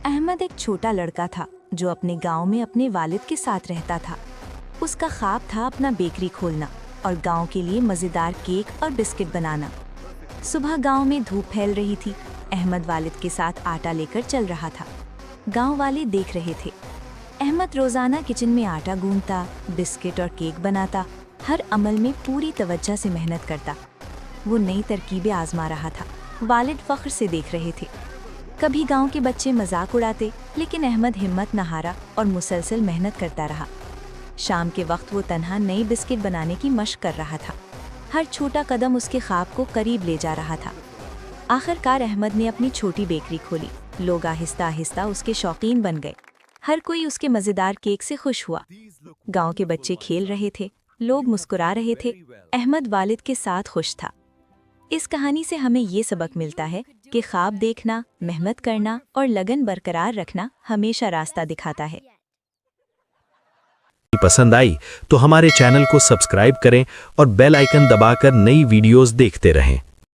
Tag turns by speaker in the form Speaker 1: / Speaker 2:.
Speaker 1: अहमद एक छोटा लड़का था जो अपने गांव में अपने वालिद के साथ रहता था। उसका ख्वाब था अपना बेकरी खोलना और गांव के लिए मज़ेदार केक और बिस्किट बनाना। सुबह गांव में धूप फैल रही थी। अहमद वालिद के साथ आटा लेकर चल रहा था। गांव वाले देख रहे थे। अहमद रोज़ाना किचन में आटा गूंथता, बिस्किट और केक बनाता, हर अमल में पूरी तवज्जो से मेहनत करता। वो नई तरकीबें आजमा रहा था। वालिद फ़ख्र से देख रहे थे। कभी गांव के बच्चे मजाक उड़ाते, लेकिन अहमद हिम्मत न हारा और मुसलसल मेहनत करता रहा। शाम के वक्त वो तन्हा नई बिस्किट बनाने की मशक कर रहा था। हर छोटा कदम उसके ख्वाब को करीब ले जा रहा था। आखिरकार अहमद ने अपनी छोटी बेकरी खोली। लोग आहिस्ता आहिस्ता उसके शौकीन बन गए। हर कोई उसके मज़ेदार केक से खुश हुआ। गांव के बच्चे खेल रहे थे, लोग मुस्कुरा रहे थे। अहमद वालिद के साथ खुश था। इस कहानी से हमें ये सबक मिलता है कि ख्वाब देखना, मेहनत करना और लगन बरकरार रखना हमेशा रास्ता दिखाता है।
Speaker 2: पसंद आई तो हमारे चैनल को सब्सक्राइब करें और बेल आइकन दबाकर नई वीडियोस देखते रहें।